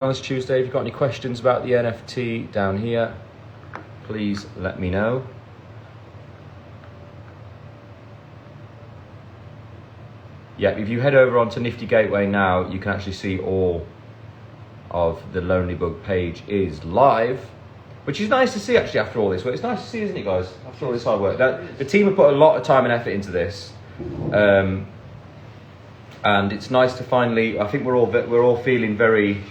On this Tuesday, if you've got any questions about the NFT down here, please let me know. Yeah, if you head over onto Nifty Gateway now, you can actually see all of the Lonely Bug page is live, which is nice to see actually after all this work. It's nice to see, isn't it, guys? After all this hard work. The team have put a lot of time and effort into this. And it's nice to finally, I think we're all feeling very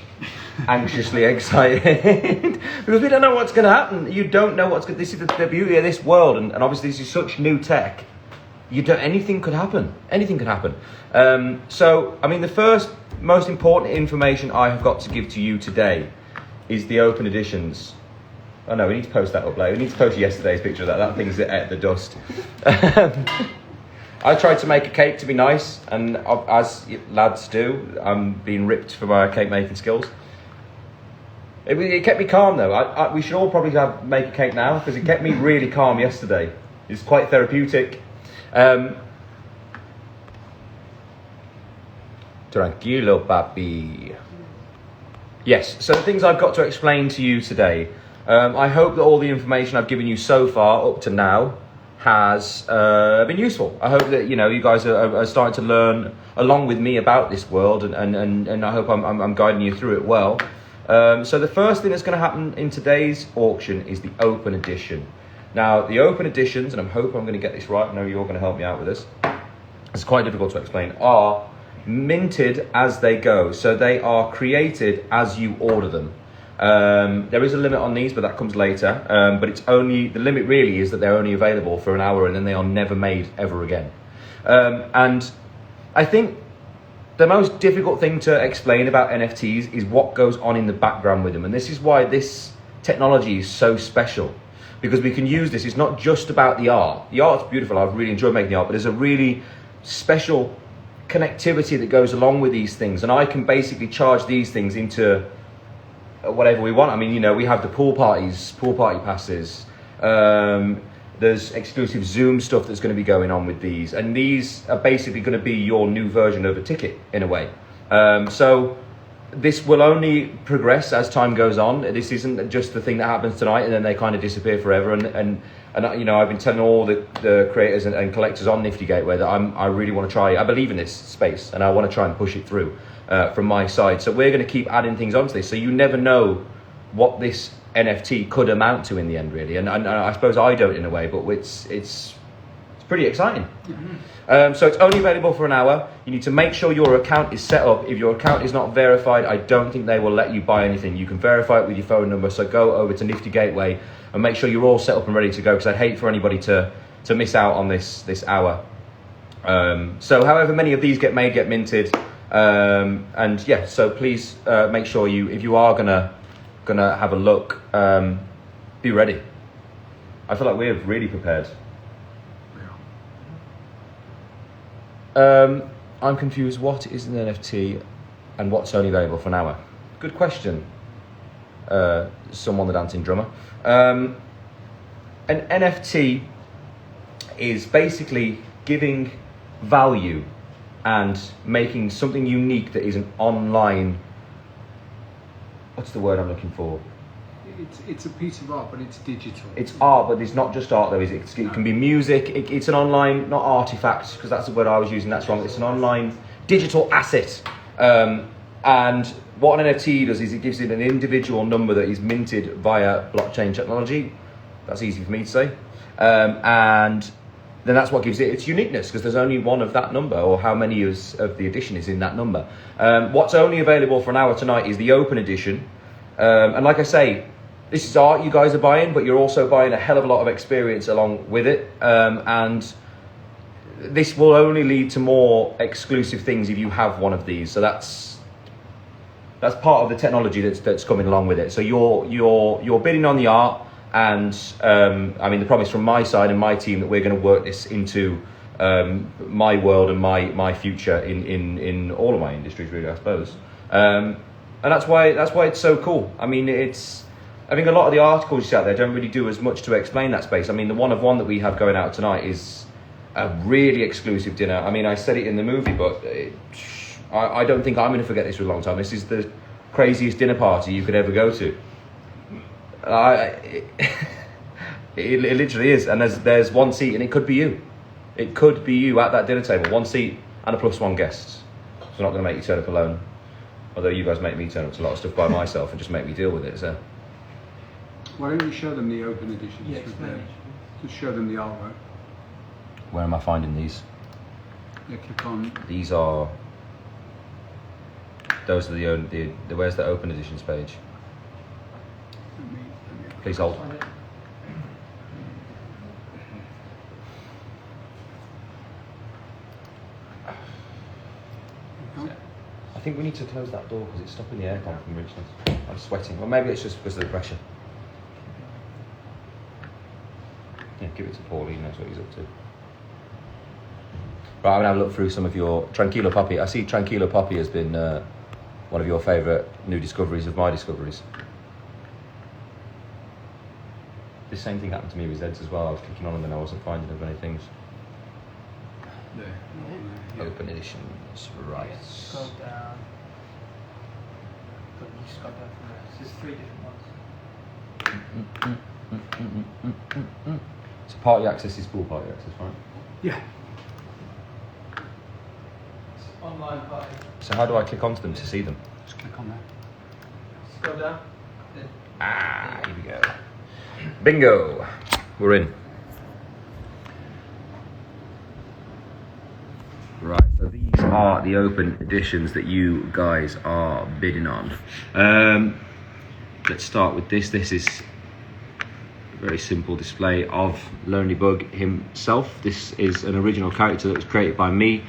anxiously excited because we don't know what's going to happen. You don't know what's going to, this is the beauty of this world, and obviously this is such new tech. Anything could happen. Anything could happen. So, I mean, the first most important information I have got to give to you today is the open editions. Oh no, we need to post that up later. We need to post yesterday's picture of that. That thing's at the dust. I tried to make a cake to be nice, and as lads do, I'm being ripped for my cake making skills. It kept me calm though. We should all probably make a cake now, because it kept me really calm yesterday. It's quite therapeutic. Tranquilo, papi. Yes, so the things I've got to explain to you today. I hope that all the information I've given you so far, up to now, has been useful. I hope that you guys are starting to learn along with me about this world, and I hope I'm guiding you through it well. So the first thing that's going to happen in today's auction is the open edition. Now the open editions, and I hope I'm going to get this right, I know you're going to help me out with this, it's quite difficult to explain, are minted as they go. So they are created as you order them. There is a limit on these, but that comes later. But the limit really is that they're only available for an hour, and then they are never made ever again. And I think the most difficult thing to explain about NFTs is what goes on in the background with them. And this is why this technology is so special, because we can use this. It's not just about the art. The art's beautiful. I've really enjoyed making the art, but there's a really special connectivity that goes along with these things. And I can basically charge these things into whatever we want. I mean, we have the pool party passes. There's exclusive Zoom stuff that's going to be going on with these, and these are basically going to be your new version of a ticket in a way. So this will only progress as time goes on. This isn't just the thing that happens tonight and then they kind of disappear forever. And I've been telling all the creators and collectors on Nifty Gateway that I really want to try. I believe in this space, and I want to try and push it through from my side. So we're going to keep adding things onto this. So you never know what this NFT could amount to in the end, really. And I suppose I don't in a way, but it's pretty exciting. Mm-hmm. So it's only available for an hour. You need to make sure your account is set up. If your account is not verified, I don't think they will let you buy anything. You can verify it with your phone number. So go over to Nifty Gateway and make sure you're all set up and ready to go, because I'd hate for anybody to miss out on this hour. So however many of these get minted. And yeah, so please make sure if you are gonna have a look, be ready. I feel like we're really prepared. I'm confused. What is an NFT and what's only available for an hour? Good question. Someone the dancing drummer. An NFT is basically giving value and making something unique that is an online. What's the word I'm looking for? It's a piece of art, but it's digital. It's art, but it's not just art though, is it? It can be music. It's an online, not artifact, because that's the word I was using. That's wrong. It's an online digital asset. And what an NFT does is it gives it an individual number that is minted via blockchain technology. That's easy for me to say. And then that's what gives it its uniqueness, because there's only one of that number, or how many of the edition is in that number. What's only available for an hour tonight is the open edition. And like I say, this is art you guys are buying, but you're also buying a hell of a lot of experience along with it. And this will only lead to more exclusive things if you have one of these. So that's part of the technology that's coming along with it. So you're bidding on the art, and I mean the promise from my side and my team that we're going to work this into my world and my future in all of my industries, really, I suppose. And that's why it's so cool. I mean, I think a lot of the articles you see out there don't really do as much to explain that space. I mean, the one of one that we have going out tonight is a really exclusive dinner. I mean, I said it in the movie, but I don't think I'm going to forget this for a long time. This is craziest dinner party you could ever go to. It literally is, and there's one seat, and it could be you. It could be you at that dinner table, one seat and a +1 guest. So I'm not going to make you turn up alone. Although you guys make me turn up to a lot of stuff by myself and just make me deal with it. So Why don't you show them the open editions? Yeah, explain it. Just show them the artwork. where am I finding these? Yeah, click on. These are. Those are the where's the open editions page? Let me Please hold. Find it. I think we need to close that door because it's stopping the aircon from reaching us. I'm sweating. Well, maybe it's just because of the pressure. Yeah, give it to Paul. He knows what he's up to. Right, I'm going to have a look through some of your... Tranquilo Poppy. I see Tranquilo Poppy has been one of your favourite new discoveries of my discoveries. The same thing happened to me with Zed's as well. I was clicking on them and I wasn't finding as many things. there. Yeah. Yeah. Open editions, right. Scroll down. But you scroll down from there. So there's 3 different ones. So party access is full party access, right? Yeah. It's online party. So how do I click onto them to see them? Just click on that. Scroll down. Ah, here we go. Bingo! We're in. Right, so these are the open editions that you guys are bidding on. Let's start with this. This is a very simple display of Lonely Bug himself. This is an original character that was created by me.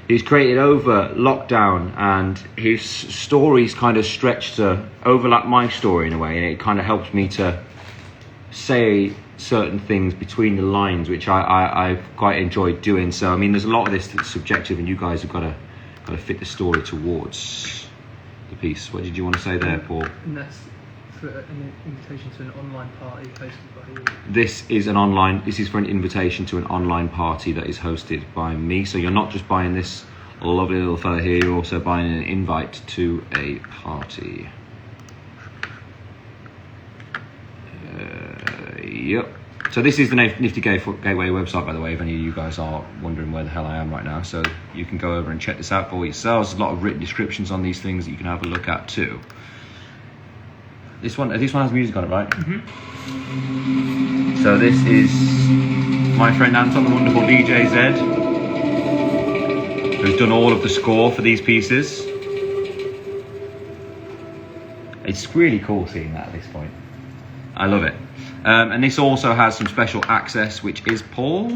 He's created over lockdown, and his stories kind of stretch to overlap my story in a way, and it kind of helps me to say certain things between the lines, which I've quite enjoyed doing. So I mean, there's a lot of this that's subjective, and you guys have got to fit the story towards the piece. What did you want to say there, Paul? And that's for an invitation to an online party hosted by you. This is for an invitation to an online party that is hosted by me. So you're not just buying this lovely little fella here, you're also buying an invite to a party. Yep. So this is the Nifty Gateway website, by the way, if any of you guys are wondering where the hell I am right now. So you can go over and check this out for yourselves. There's a lot of written descriptions on these things that you can have a look at too. This one has music on it, right? Mm-hmm. So this is my friend Anton, the wonderful DJ Zed, who's done all of the score for these pieces. It's really cool seeing that at this point. I love it. And this also has some special access, which is Paul.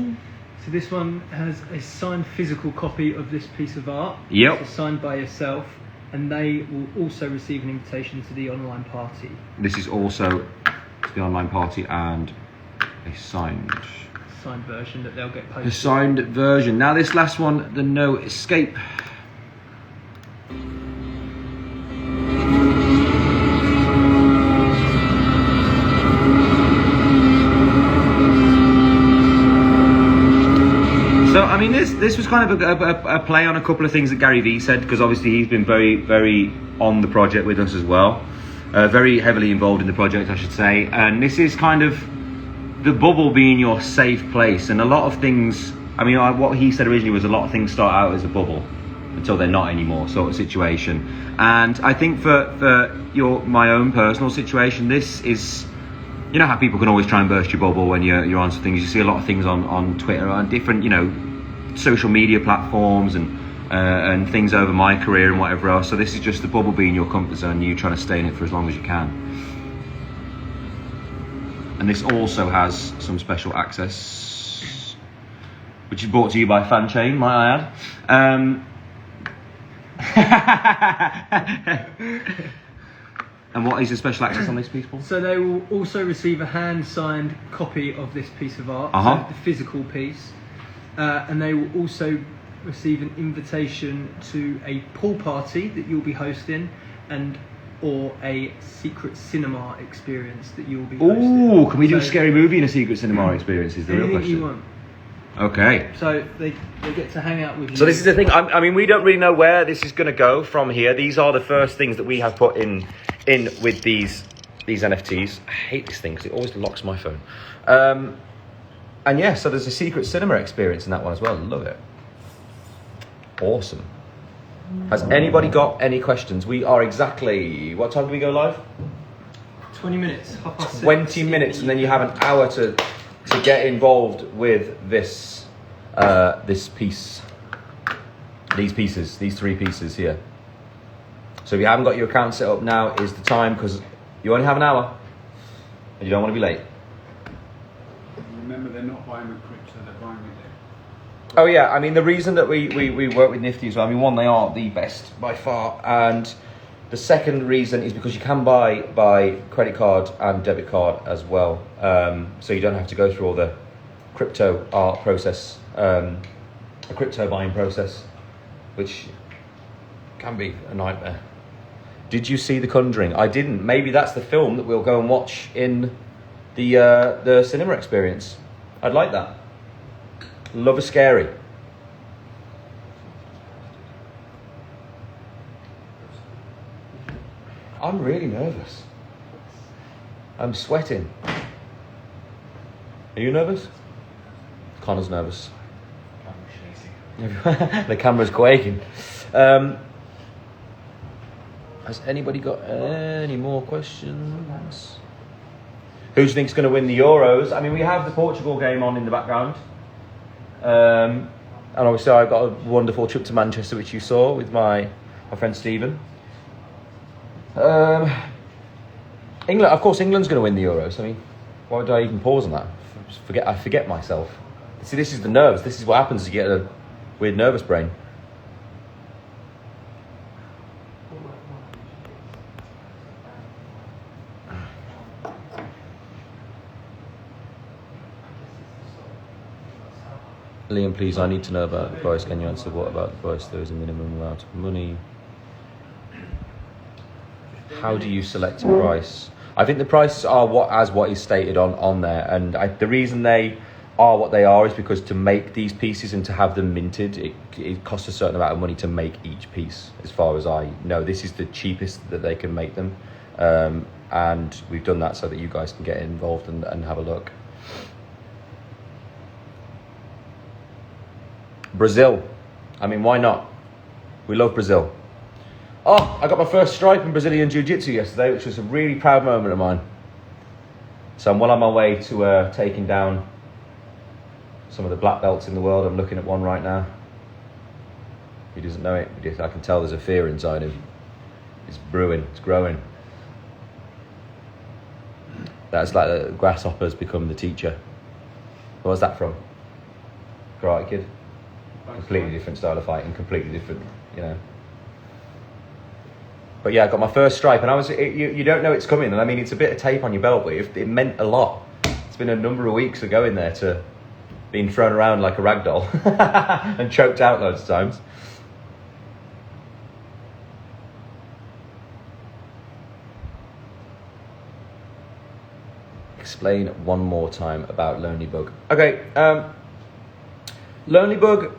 So this one has a signed physical copy of this piece of art. Yep. It's signed by yourself, and they will also receive an invitation to the online party. This is also to the online party and a signed Version that they'll get a posted. signed version. Now this last one, the No Escape. So I mean, this was kind of a play on a couple of things that Gary Vee said, because obviously he's been very, very on the project with us as well, very heavily involved in the project, I should say. And this is kind of the bubble being your safe place, and a lot of things. I mean, what he said originally was a lot of things start out as a bubble until they're not anymore, sort of situation. And I think for my own personal situation, this is. You know how people can always try and burst your bubble when you're on some things. You see a lot of things on Twitter, on different, social media platforms and things over my career and whatever else. So this is just the bubble being your comfort zone, and you trying to stay in it for as long as you can. And this also has some special access, which is brought to you by FanChain, might I add. And what is the special access on this piece, Paul? So they will also receive a hand-signed copy of this piece of art, Uh-huh. so the physical piece, and they will also receive an invitation to a pool party that you'll be hosting, or a secret cinema experience that you'll be hosting. Ooh, can we do a So scary movie and a secret cinema experience? Is the real anything question. you want. Okay. So they get to hang out with you. So this is the thing. I mean, we don't really know where this is going to go from here. These are the first things that we have put in with these NFTs. I hate this thing because it always locks my phone. And yeah, so there's a secret cinema experience in that one as well. Love it. Awesome. Has anybody got any questions? We are exactly, what time do we go live? 20 minutes. 20 minutes, and then you have an hour to get involved with this piece. These 3 pieces here. So if you haven't got your account set up, now is the time, because you only have an hour and you don't want to be late. Remember, they're not buying with crypto, they're buying with it. Oh yeah, I mean the reason that we work with Nifty as well, I mean one, they are the best by far, and the second reason is because you can buy by credit card and debit card as well, so you don't have to go through all the crypto art process, a crypto buying process, which can be a nightmare. Did you see The Conjuring? I didn't. Maybe that's the film that we'll go and watch in the cinema experience. I'd like that. Love a scary. I'm really nervous. I'm sweating. Are you nervous? Connor's nervous. The camera's quaking. Has anybody got any more questions? Who do you think's going to win the Euros? I mean, we have the Portugal game on in the background. And obviously I've got a wonderful trip to Manchester, which you saw with my friend Stephen. England, of course, England's going to win the Euros. I mean, why would I even pause on that? I forget myself. See, this is the nerves. This is what happens. You get a weird nervous brain. Liam, please, I need to know about the price. Can you answer what about the price? There is a minimum amount of money. How do you select a price? I think the prices are what is stated on there, and the reason they are what they are is because to make these pieces and to have them minted, it costs a certain amount of money to make each piece. As far as I know, this is the cheapest that they can make them, and we've done that so that you guys can get involved and have a look. Brazil. I mean, why not? We love Brazil. Oh, I got my first stripe in Brazilian Jiu-Jitsu yesterday, which was a really proud moment of mine. So I'm well on my way to taking down some of the black belts in the world. I'm looking at one right now. He doesn't know it. I can tell there's a fear inside him. It's brewing. It's growing. That's like the grasshoppers become the teacher. Where's that from? Karate Kid. Completely different style of fighting. Completely different, you know. But yeah, I got my first stripe, and you don't know it's coming. And I mean, it's a bit of tape on your belt, but it meant a lot. It's been a number of weeks of going there to being thrown around like a rag doll and choked out loads of times. Explain one more time about Lonely Bug. Okay, Lonely Bug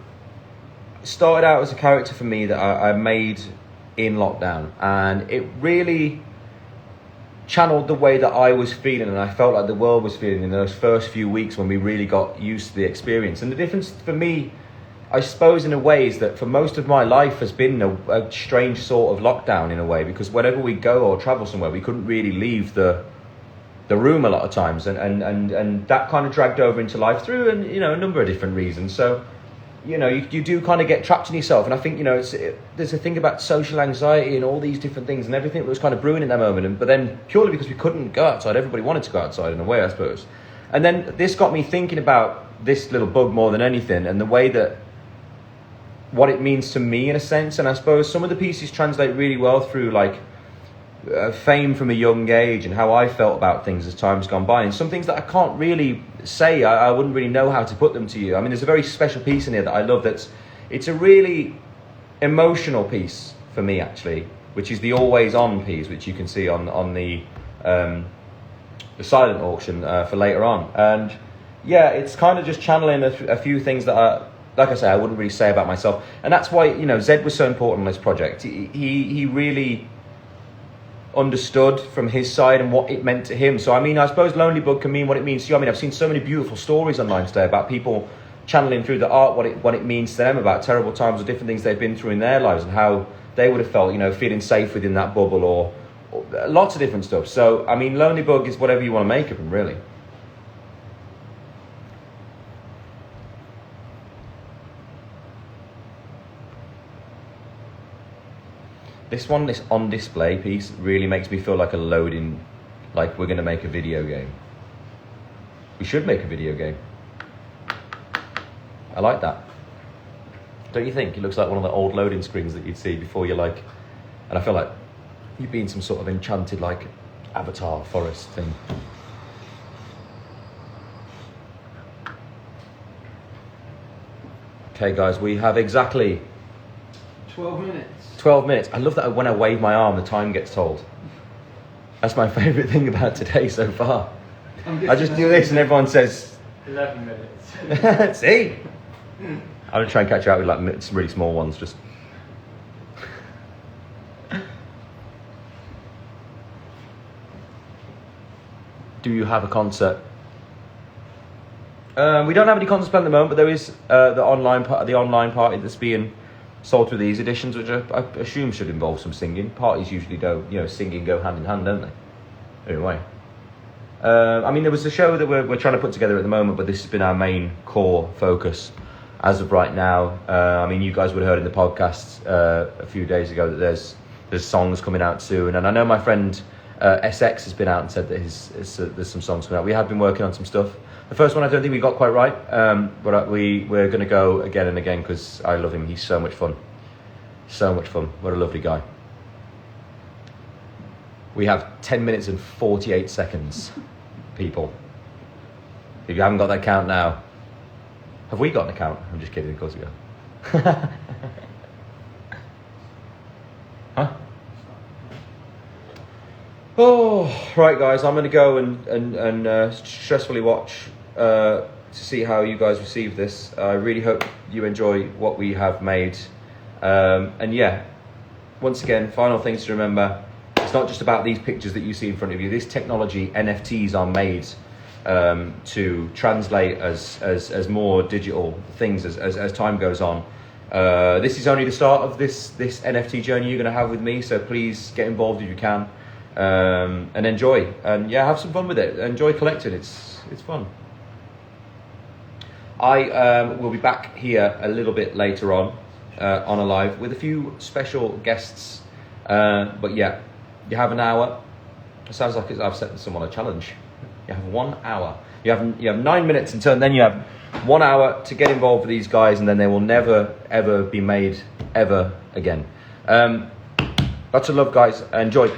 started out as a character for me that I made in lockdown, and it really channeled the way that I was feeling and I felt like the world was feeling in those first few weeks when we really got used to the experience. And the difference for me, I suppose, in a way, is that for most of my life has been a strange sort of lockdown in a way, because whenever we go or travel somewhere, we couldn't really leave the room a lot of times, and that kind of dragged over into life through a number of different reasons. So you do kind of get trapped in yourself, and I think there's a thing about social anxiety and all these different things and everything that was kind of brewing in that moment. But then purely because we couldn't go outside, everybody wanted to go outside in a way, I suppose. And then this got me thinking about this little bug more than anything, and the way that what it means to me in a sense. And I suppose some of the pieces translate really well through like fame from a young age and how I felt about things as time's gone by, and some things that I can't really say, I wouldn't really know how to put them to you. I mean, there's a very special piece in here that I love, it's a really emotional piece for me actually, which is the Always On piece, which you can see on the silent auction for later on. And yeah, it's kind of just channeling a few things that are, like I say, I wouldn't really say about myself. And that's why, you know, Zed was so important on this project. He really understood from his side and what it meant to him. So, I mean, I suppose Lonely Bug can mean what it means to you. I mean, I've seen so many beautiful stories online today about people channeling through the art what it means to them, about terrible times or different things they've been through in their lives and how they would have felt, you know, feeling safe within that bubble or lots of different stuff. So, I mean, Lonely Bug is whatever you want to make of him, really. This one, this on display piece, really makes me feel like like we're going to make a video game. We should make a video game. I like that. Don't you think? It looks like one of the old loading screens that you'd see before you like... And I feel like you'd be in some sort of enchanted, like, Avatar forest thing. Okay, guys, we have exactly... 12 minutes. 12 minutes. I love that when I wave my arm, the time gets told. That's my favourite thing about today so far. I just do this and everyone says... 11 minutes. See? I'm going to try and catch you out with like some really small ones, just... Do you have a concert? We don't have any concerts planned at the moment, but there is the online party that's being sold through these editions, which I assume should involve some singing. Parties usually don't, you know, singing go hand in hand, don't they? Anyway. I mean, there was a show that we're trying to put together at the moment, but this has been our main core focus as of right now. I mean, you guys would have heard in the podcast a few days ago that there's songs coming out soon, and I know my friend SX has been out and said that there's some songs coming out. We have been working on some stuff. The first one I don't think we got quite right, but we're going to go again and again because I love him. He's so much fun. So much fun. What a lovely guy. We have 10 minutes and 48 seconds, people. If you haven't got that count now, have we got an account? I'm just kidding, of course we go. Huh? Oh, right, guys, I'm going to go and stressfully watch to see how you guys receive this. I really hope you enjoy what we have made. And yeah, once again, final things to remember. It's not just about these pictures that you see in front of you. This technology, NFTs, are made to translate as more digital things as time goes on. This is only the start of this NFT journey you're going to have with me, so please get involved if you can, and enjoy. And yeah, have some fun with it. Enjoy collecting. It's fun. I will be back here a little bit later on a live with a few special guests. But yeah, you have an hour. It sounds like I've set someone a challenge. You have 1 hour. You have 9 minutes until then. You have 1 hour to get involved with these guys, and then they will never ever be made ever again. Lots of love, guys. Enjoy.